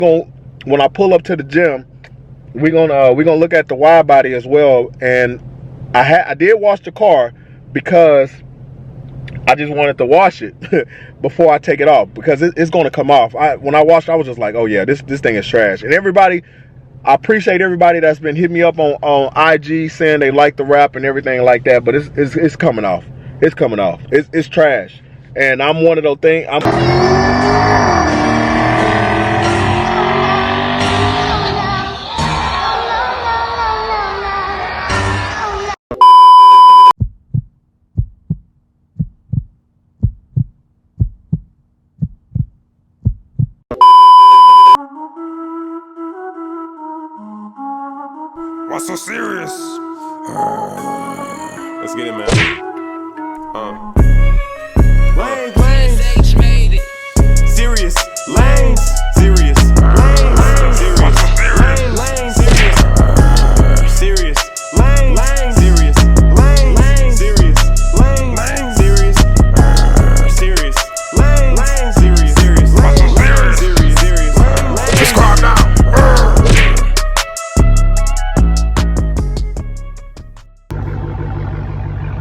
when I pull up to the gym, we're gonna look at the wide body as well. And I did wash the car because I just wanted to wash it before I take it off, because it's going to come off. When I washed it, I was just like, oh yeah, this thing is trash. And everybody, I appreciate everybody that's been hitting me up on IG saying they like the rap and everything like that, but it's coming off. It's coming off. It's trash. And I'm one of those things. What's so serious? Let's get it, man. Lanes. Serious. Lanes. Serious. Lanes. Serious. Lanes. Serious. Serious. Lanes. Serious. Lanes. Serious. Lanes. Serious. Serious. Lanes. Serious. Serious. Serious. Just calm down.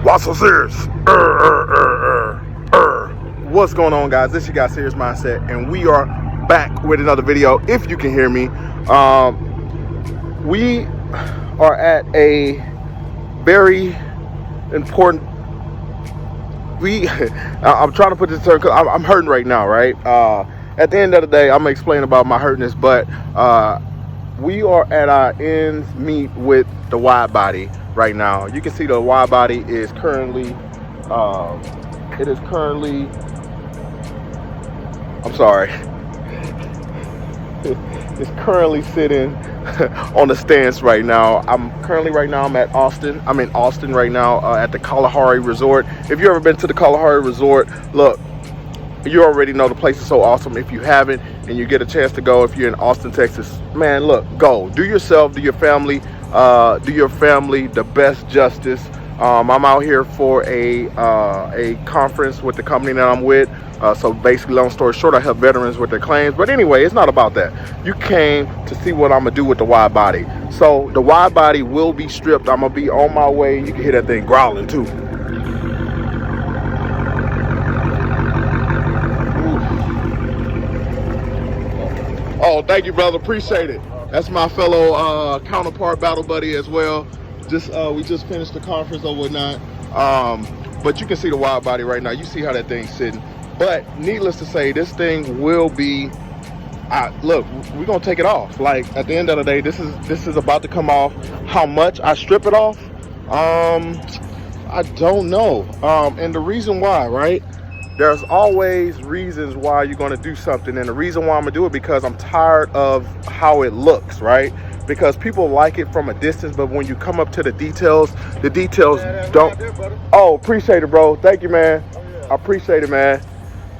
What's so serious? What's going on, guys? This is your guy, Serious Mindset, and we are back with another video. If you can hear me, we are at a very important. I'm trying to put this term. I'm hurting right now, right? At the end of the day, I'm gonna explain about my hurtness, but we are at our ends meet with the wide body right now. You can see the wide body is currently it's currently sitting on the stance right now. I'm at Austin. I'm in Austin right now at the Kalahari Resort. If you've ever been to the Kalahari Resort, look, you already know the place is so awesome. If you haven't and you get a chance to go, if you're in Austin, Texas, man, look, go. Do yourself, do your family the best justice. I'm out here for a conference with the company that I'm with. So basically, long story short, I help veterans with their claims. But anyway, it's not about that. You came to see what I'm gonna do with the wide body. So the wide body will be stripped. I'm gonna be on my way. You can hear that thing growling too. Oh, thank you, brother. Appreciate it. That's my fellow counterpart, battle buddy as well. We just finished the conference or whatnot. But you can see the wide body right now. You see how that thing's sitting. But needless to say, this thing will be. Look, we're gonna take it off. Like at the end of the day, this is about to come off. How much I strip it off? I don't know. And the reason why, right? There's always reasons why you're going to do something, and the reason why I'm going to do it because I'm tired of how it looks, right? Because people like it from a distance, but when you come up to the details don't. Oh, appreciate it, bro. Thank you, man. I appreciate it, man.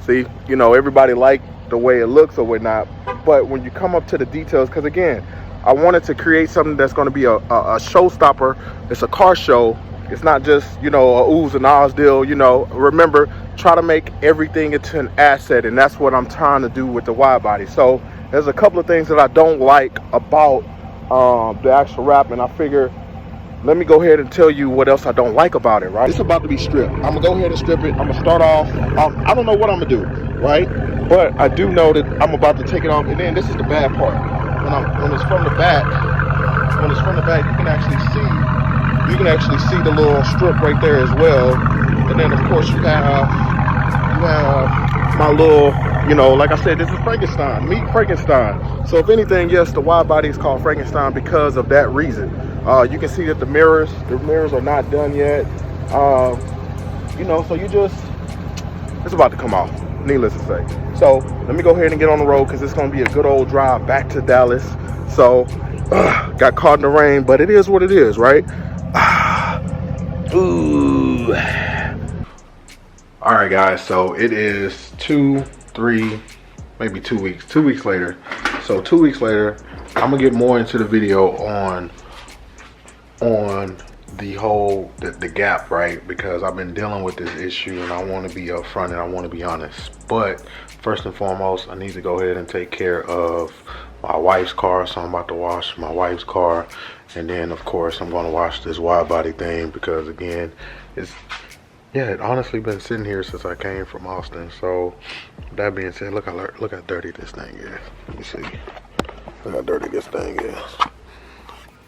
See, you know, everybody like the way it looks or whatnot, but when you come up to the details, because again, I wanted to create something that's going to be a showstopper. It's a car show. It's not just, you know, a oohs and ahs deal, you know. Remember, try to make everything into an asset, and that's what I'm trying to do with the wide body. So there's a couple of things that I don't like about the actual wrap, and I figure, let me go ahead and tell you what else I don't like about it, right? It's about to be stripped. I'm gonna go ahead and strip it. I'm gonna start off. I don't know what I'm gonna do, right? But I do know that I'm about to take it off, and then this is the bad part. When it's from the back, you can actually see the little strip right there as well. And then of course you have my little, you know, like I said, this is Frankenstein, meet Frankenstein. So if anything, yes, the wide body is called Frankenstein because of that reason. You can see that the mirrors are not done yet. You know, so it's about to come off, needless to say. So let me go ahead and get on the road because it's going to be a good old drive back to Dallas. So got caught in the rain, but it is what it is, right? Ooh. All right, guys, so it is 2 weeks later. So 2 weeks later, I'm gonna get more into the video on the whole the gap, right? Because I've been dealing with this issue and I want to be upfront and I want to be honest. But first and foremost, I need to go ahead and take care of my wife's car, so I'm about to wash my wife's car. And then, of course, I'm going to wash this Widebody thing because, again, it honestly been sitting here since I came from Austin. So, that being said, look how dirty this thing is. Let me see. Look how dirty this thing is.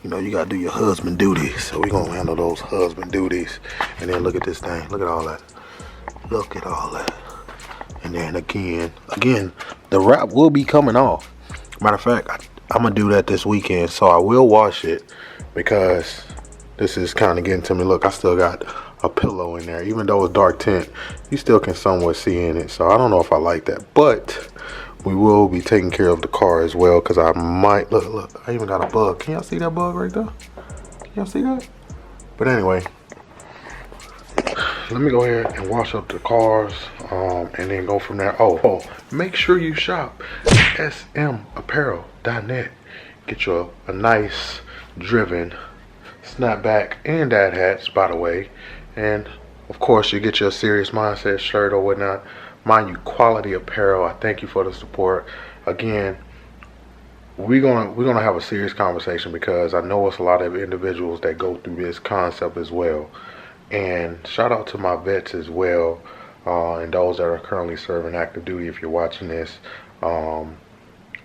You know, you got to do your husband duties. So, we're going to handle those husband duties. And then look at this thing. Look at all that. Look at all that. And then, again, the wrap will be coming off. Matter of fact, I'm going to do that this weekend, so I will wash it because this is kind of getting to me. Look, I still got a pillow in there. Even though it's dark tint, you still can somewhat see in it. So I don't know if I like that. But we will be taking care of the car as well because I might... Look, I even got a bug. Can y'all see that bug right there? Can y'all see that? But anyway, let me go ahead and wash up the cars and then go from there. Oh, make sure you shop smapparel.net. Get you a nice driven snapback and dad hats, by the way. And of course, you get your Serious Mindset shirt or whatnot. Mind you, quality apparel. I thank you for the support. Again, we're gonna have a serious conversation because I know it's a lot of individuals that go through this concept as well. And shout out to my vets as well, and those that are currently serving active duty. If you're watching this,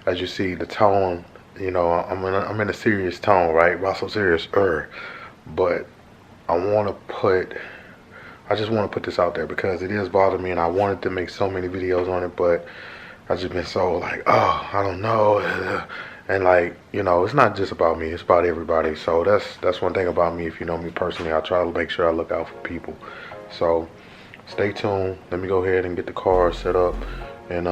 as you see, the tone, you know, I'm in a serious tone, right? Not so serious, but I just want to put this out there because it is bothering me, and I wanted to make so many videos on it, but I've just been so like, oh, I don't know. And like, you know, it's not just about me, it's about everybody. So that's one thing about me. If you know me personally, I try to make sure I look out for people. So stay tuned. Let me go ahead and get the car set up, and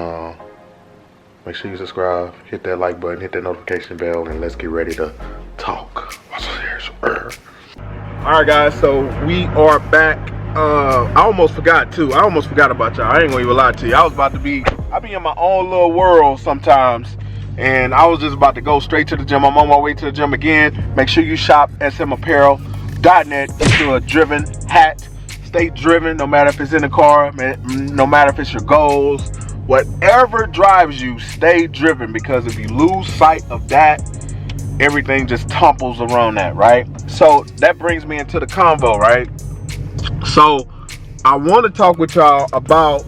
make sure you subscribe, hit that like button, hit that notification bell, and let's get ready to talk. Alright guys, so we are back. I almost forgot too. I almost forgot about y'all. I ain't gonna even lie to you. I be in my own little world sometimes. And I was just about to go straight to the gym. I'm on my way to the gym again. Make sure you shop smapparel.net. Get you a driven hat. Stay driven, no matter if it's in the car, no matter if it's your goals. Whatever drives you, stay driven. Because if you lose sight of that, everything just tumbles around that, right? So that brings me into the convo, right? So I want to talk with y'all about,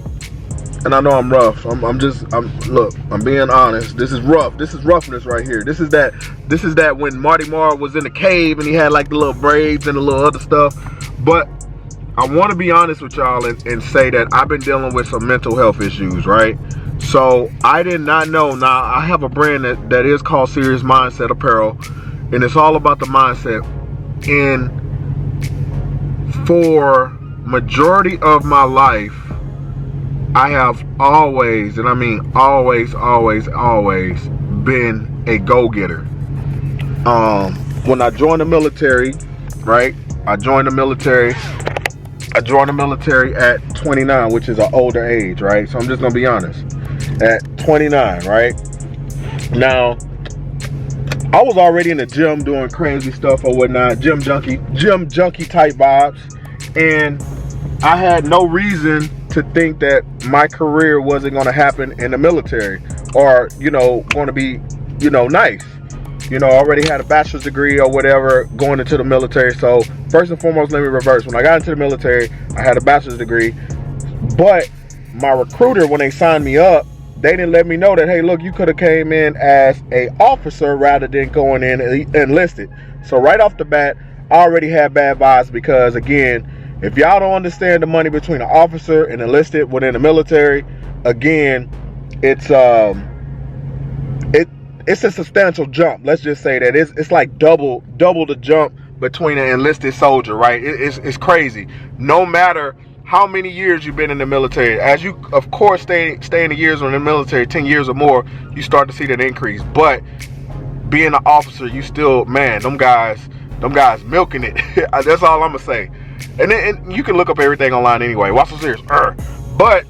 and I know I'm rough. Look, I'm being honest. This is rough. This is roughness right here. This is that when Marty Marr was in the cave and he had like the little braids and the little other stuff. But I want to be honest with y'all and say that I've been dealing with some mental health issues, right? So I did not know. Now I have a brand that is called Serious Mindset Apparel, and it's all about the mindset. And for majority of my life, I have always, and I mean always been a go-getter. When I joined the military, right? I joined the military at 29, which is an older age, right? So I'm just gonna be honest. At 29, right? Now, I was already in the gym doing crazy stuff or whatnot, gym junkie type vibes, and I had no reason to think that my career wasn't going to happen in the military, or, you know, going to be, you know, nice. You know, I already had a bachelor's degree or whatever going into the military. So first and foremost, let me reverse. When I got into the military, I had a bachelor's degree, but my recruiter, when they signed me up, they didn't let me know that, hey, look, you could have came in as a officer rather than going in enlisted. So right off the bat, I already had bad vibes because, again, if y'all don't understand the money between an officer and enlisted within the military, again, it's a substantial jump. Let's just say that it's like double the jump between an enlisted soldier, right? It's crazy. No matter how many years you've been in the military, as you of course stay in the years in the military, 10 years or more, you start to see that increase. But being an officer, you still, man, them guys milking it. That's all I'm gonna say. And you can look up everything online anyway. Watch so serious. But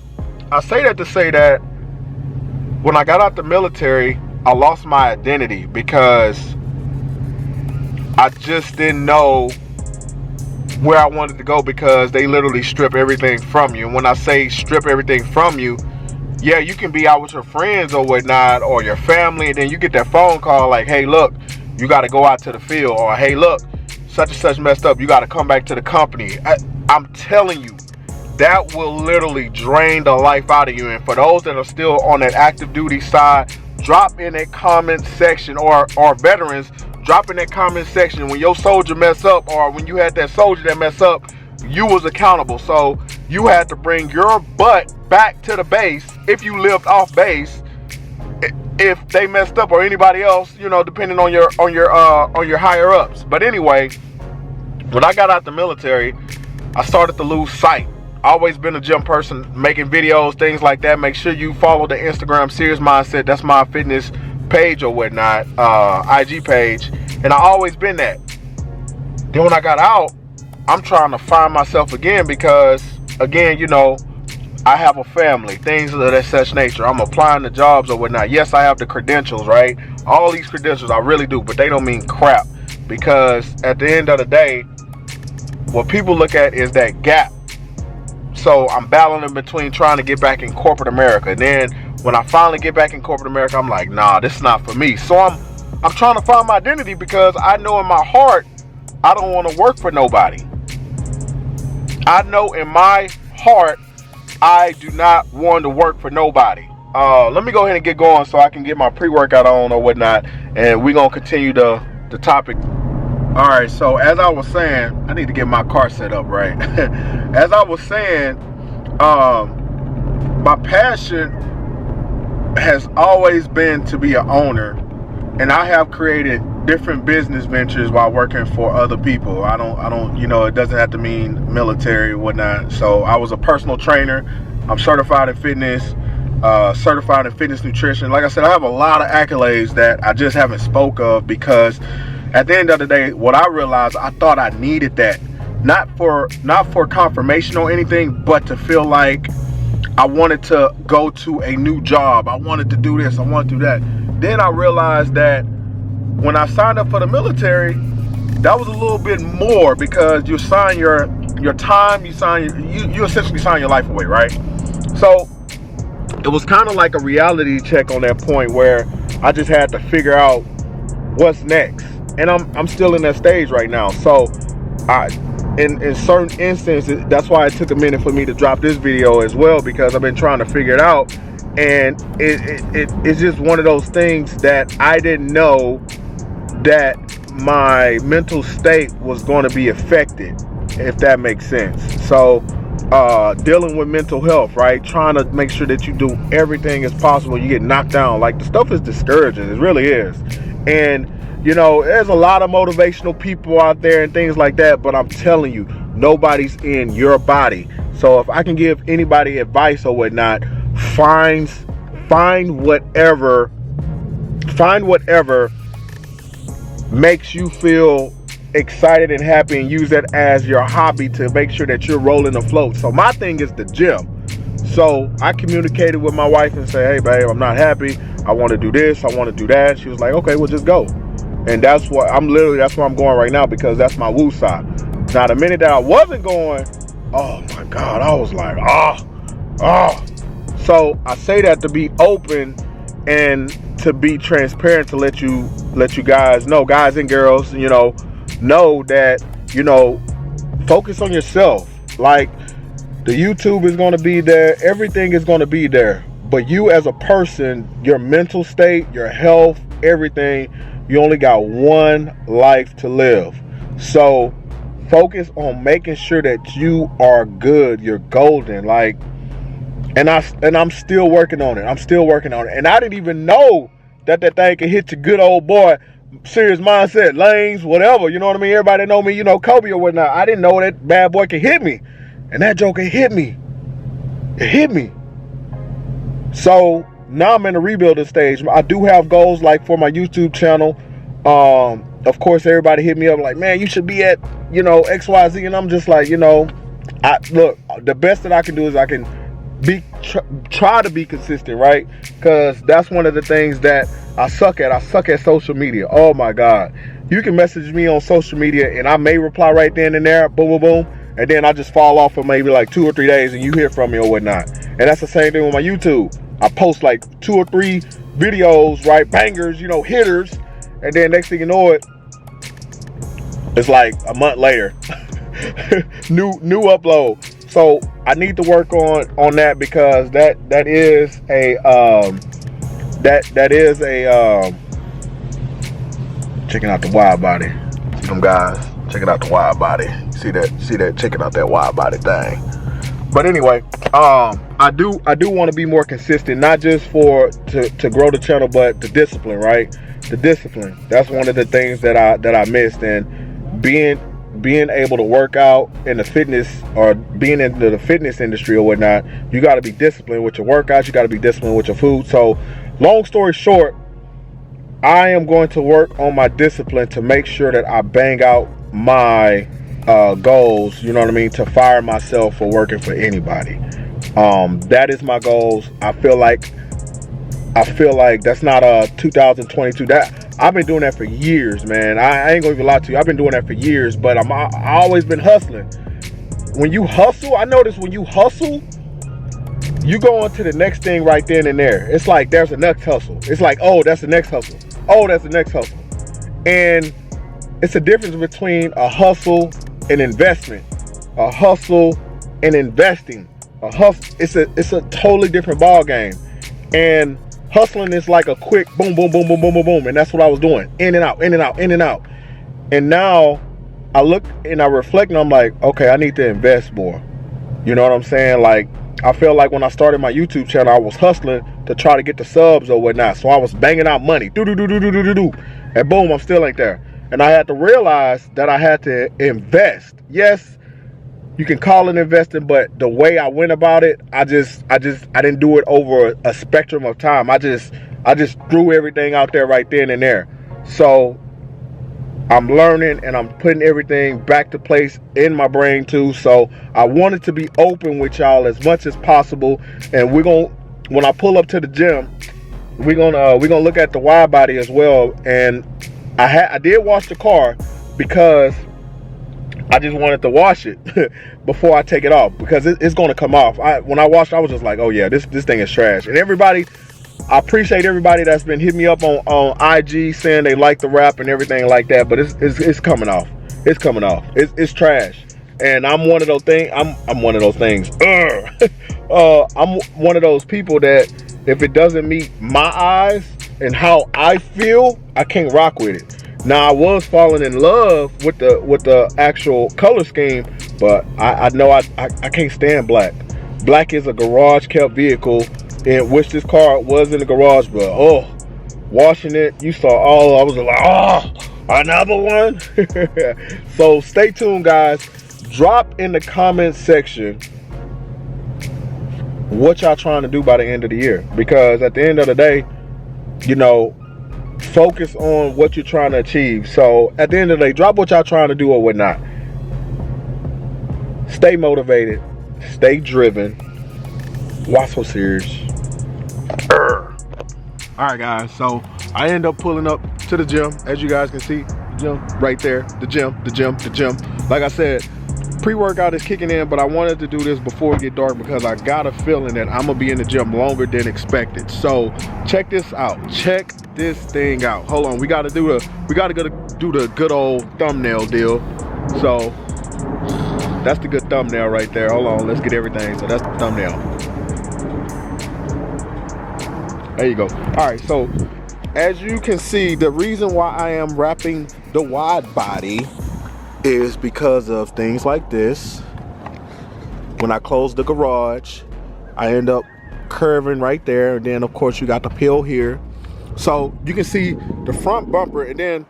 I say that to say that when I got out the military, I lost my identity because I just didn't know where I wanted to go, because they literally strip everything from you. And when I say strip everything from you, yeah, you can be out with your friends or whatnot, or your family, and then you get that phone call like, hey, look, you got to go out to the field, or hey, look, such and such messed up, you got to come back to the company. I'm telling you, that will literally drain the life out of you. And for those that are still on that active duty side, drop in that comment section, or veterans, drop in that comment section when your soldier mess up, or when you had that soldier that mess up, you was accountable. So you had to bring your butt back to the base if you lived off base, if they messed up, or anybody else, you know, depending on your higher ups. But anyway, when I got out the military, I started to lose sight. Always been a gym person, making videos, things like that. Make sure you follow the Instagram SeriousMindset. That's my fitness page or whatnot, IG page. And I always been that. Then when I got out, I'm trying to find myself again because, again, you know, I have a family, things of that such nature. I'm applying to jobs or whatnot. Yes, I have the credentials, right? All these credentials, I really do, but they don't mean crap, because at the end of the day, what people look at is that gap. So I'm battling between trying to get back in corporate America. And then when I finally get back in corporate America, I'm like, nah, this is not for me. So I'm trying to find my identity, because I know in my heart, I don't want to work for nobody. I know in my heart, I do not want to work for nobody. Let me go ahead and get going so I can get my pre-workout on or whatnot. And we're going to continue the topic. All right, so as I was saying, I need to get my car set up right. As I was saying, my passion has always been to be an owner, and I have created different business ventures while working for other people. I don't, you know, it doesn't have to mean military or whatnot. So I was a personal trainer. I'm certified in fitness, certified in fitness nutrition. Like I said, I have a lot of accolades that I just haven't spoke of, because at the end of the day, what I realized, I thought I needed that, not for confirmation or anything, but to feel like I wanted to go to a new job. I wanted to do this, I wanted to do that. Then I realized that when I signed up for the military, that was a little bit more, because you sign your time, you essentially sign your life away, right? So it was kind of like a reality check on that point, where I just had to figure out what's next. And I'm still in that stage right now. So in certain instances, that's why it took a minute for me to drop this video as well, because I've been trying to figure it out. And it's just one of those things that I didn't know that my mental state was going to be affected, if that makes sense. So dealing with mental health, right? Trying to make sure that you do everything as possible. You get knocked down. Like, the stuff is discouraging. It really is. And you know, there's a lot of motivational people out there and things like that, but I'm telling you, nobody's in your body. So if I can give anybody advice or whatnot, find whatever makes you feel excited and happy, and use that as your hobby to make sure that you're rolling afloat. So my thing is the gym. So I communicated with my wife and said, hey babe, I'm not happy. I want to do this, I want to do that. She was like, okay, well just go. And that's where I'm going right now, because that's my woo side. Now, the minute that I wasn't going, oh my God, I was like, oh. So I say that to be open and to be transparent, to let you guys know, guys and girls, you know that, you know, focus on yourself. Like, the YouTube is going to be there, everything is going to be there, but you as a person, your mental state, your health, everything, you only got one life to live. So focus on making sure that you are good, you're golden. Like, and I'm still working on it. And I didn't even know that thing could hit your good old boy, Serious Mindset, Lanes, whatever. You know what I mean? Everybody know me, you know, Kobe or whatnot. I didn't know that bad boy could hit me. And that joker hit me. It hit me. So now I'm in the rebuilding stage. I do have goals, like for my YouTube channel. Of course, everybody hit me up like, man, you should be at, you know, XYZ. And I'm just like, you know, look, the best that I can do is I can try to be consistent, right? Because that's one of the things that I suck at. I suck at social media. Oh my God. You can message me on social media and I may reply right then and there, boom, boom, boom. And then I just fall off for maybe like 2 or 3 days and you hear from me or whatnot. And that's the same thing with my YouTube. I post like 2 or 3 videos, right? Bangers, you know, hitters. And then next thing you know it, it's like a month later. new upload. So I need to work on that, because that is a that is a checking out the Widebody. See them guys checking out the Widebody. See that checking out that Widebody thing. But anyway, I do want to be more consistent, not just to grow the channel, but the discipline, right? The discipline. That's one of the things that I missed. And being able to work out in the fitness, or being into the fitness industry or whatnot, you got to be disciplined with your workouts. You got to be disciplined with your food. So long story short, I am going to work on my discipline to make sure that I bang out my goals, you know what I mean, to fire myself for working for anybody. That is my goals. I feel like that's not a 2022. That I've been doing that for years, man. I ain't gonna even lie to you. I've been doing that for years, but I always been hustling. When you hustle, I notice when you hustle, you go on to the next thing right then and there. It's like there's a next hustle. It's like, oh, that's the next hustle. Oh, that's the next hustle. And it's a difference between a hustle and investment. A hustle and investing. A hustle, it's a totally different ball game. And hustling is like a quick boom, boom, boom, boom, boom, boom, boom. And that's what I was doing. In and out, in and out, in and out. And now I look and I reflect and I'm like, okay, I need to invest more. You know what I'm saying? Like, I feel like when I started my YouTube channel, I was hustling to try to get the subs or whatnot. So I was banging out money. Do. And boom, I'm still ain't there. And I had to realize that I had to invest. Yes, you can call it investing, but the way I went about it, I didn't do it over a spectrum of time. I just threw everything out there right then and there. So I'm learning and I'm putting everything back to place in my brain too. So I wanted to be open with y'all as much as possible. And when I pull up to the gym, we're gonna look at the Widebody as well. And I did wash the car because I just wanted to wash it before I take it off, because it's going to come off. When I washed, I was just like, oh yeah, this thing is trash. And everybody, I appreciate everybody that's been hitting me up on IG saying they like the rap and everything like that, but it's coming off. It's coming off. It's trash. And I'm one of those things. I'm one of those things. I'm one of those people that if it doesn't meet my eyes and how I feel, I can't rock with it. Now I was falling in love with the actual color scheme, but I know I can't stand black. Black is a garage kept vehicle, in which this car was in the garage, but washing it, you saw I was like, another one. So stay tuned, guys. Drop in the comment section what y'all trying to do by the end of the year, because at the end of the day, you know, focus on what you're trying to achieve. So at the end of the day, drop what y'all trying to do or whatnot. Stay motivated, stay driven. Why so serious? Alright guys, so I end up pulling up to the gym. As you guys can see, the gym right there. The gym. Like I said, pre-workout is kicking in, but I wanted to do this before it get dark because I got a feeling that I'm gonna be in the gym longer than expected. So check this out. Check this thing out. Hold on, we gotta do the good old thumbnail deal. So that's the good thumbnail right there. Hold on, let's get everything. So that's the thumbnail. There you go. All right, so as you can see, the reason why I am wrapping the Widebody is because of things like this. When I close the garage, I end up curving right there, and then of course you got the pill here. So you can see the front bumper, and then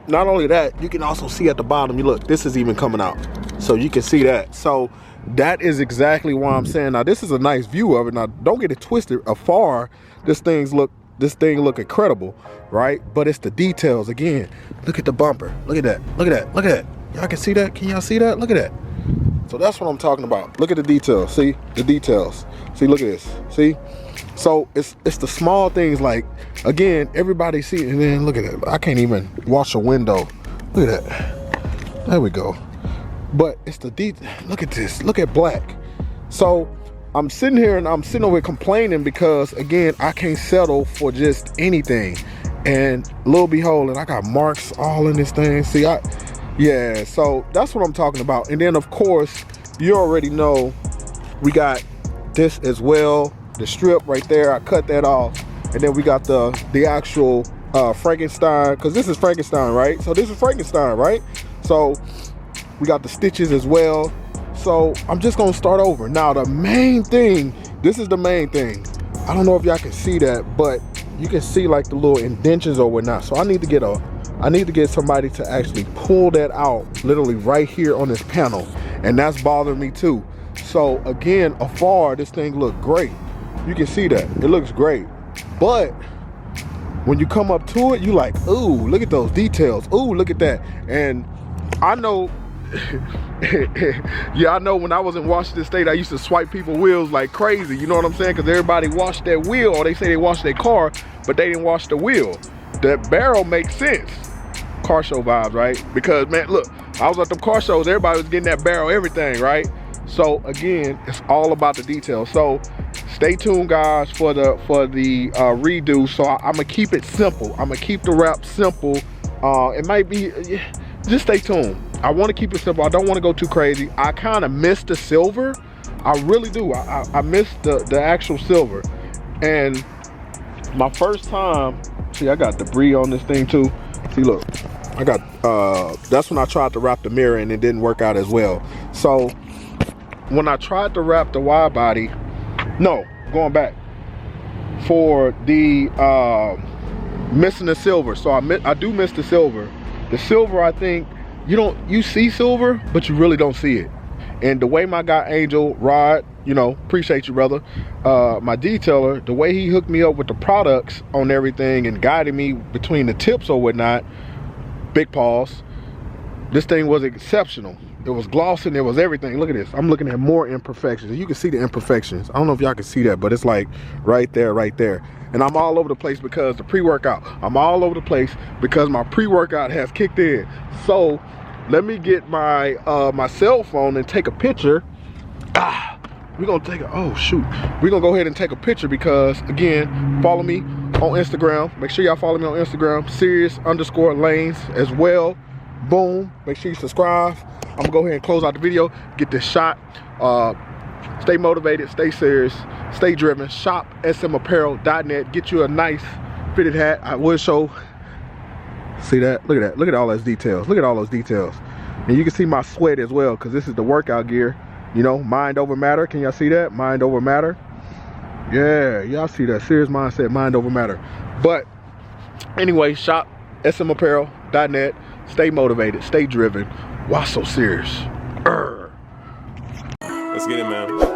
not only that, you can also see at the bottom, you look, this is even coming out. So you can see that. So that is exactly why I'm saying, now this is a nice view of it. Now don't get it twisted. Afar, this thing look incredible, right? But it's the details. Again, look at the bumper. Look at that. Look at that. Look at that. Y'all can see that? Can y'all see that? Look at that. So that's what I'm talking about. Look at the details. See the details. See, look at this. See? So it's the small things, like, again, everybody see it, and then look at it. I can't even wash a window. Look at that. There we go. But it's the detail. Look at this. Look at black. So I'm sitting here and I'm sitting over here complaining because, again, I can't settle for just anything. And lo and behold, and I got marks all in this thing. See, yeah, so that's what I'm talking about. And then, of course, you already know we got this as well, the strip right there. I cut that off. And then we got the actual Frankenstein, because this is Frankenstein, right? So this is Frankenstein, right? So we got the stitches as well. So I'm just gonna start over. Now the main thing, this is the main thing. I don't know if y'all can see that, but you can see like the little indentions or whatnot. So I need to get somebody to actually pull that out literally right here on this panel. And that's bothering me too. So again, afar, this thing looked great. You can see that, it looks great. But when you come up to it, you like, ooh, look at those details. Ooh, look at that. And I know, yeah, I know when I was in Washington State, I used to swipe people's wheels like crazy. You know what I'm saying? Because everybody washed their wheel, or they say they washed their car, but they didn't wash the wheel. That barrel makes sense. Car show vibes, right? Because, man, look, I was at the car shows, everybody was getting that barrel, everything, right? So again, it's all about the details. So stay tuned, guys, for the redo. So I'm gonna keep it simple. I'm gonna keep the wrap simple. It might be, just stay tuned. I want to keep it simple. I don't want to go too crazy. I kind of miss the silver. I really do. I miss the actual silver. And my first time, see, I got debris on this thing too. See, look, I got, that's when I tried to wrap the mirror and it didn't work out as well. So when I tried to wrap the wide body, no, going back, for the missing the silver. So I do miss the silver. The silver, I think, you see silver, but you really don't see it. And the way my guy Angel, Rod, you know, appreciate you, brother, my detailer, the way he hooked me up with the products on everything and guided me between the tips or whatnot, big pause, this thing was exceptional. It was glossing, it was everything. Look at this. I'm looking at more imperfections. You can see the imperfections. I don't know if y'all can see that, but it's like right there, right there. And I'm all over the place because the pre-workout. I'm all over the place because my pre-workout has kicked in. So let me get my my cell phone and take a picture. We're gonna take a, oh shoot. We're gonna go ahead and take a picture because, again, follow me on Instagram. Make sure y'all follow me on Instagram, serious_lanes as well. Boom, make sure you subscribe. I'm gonna go ahead and close out the video, get this shot. Stay motivated, stay serious, stay driven. Shop smapparel.net. Get you a nice fitted hat. I will show. See that? Look at that. Look at all those details. Look at all those details. And you can see my sweat as well, because this is the workout gear. You know, mind over matter. Can y'all see that? Mind over matter. Yeah, y'all see that. Serious mindset, mind over matter. But anyway, shop smapparel.net. Stay motivated, stay driven. Why so serious? Let's get it, man.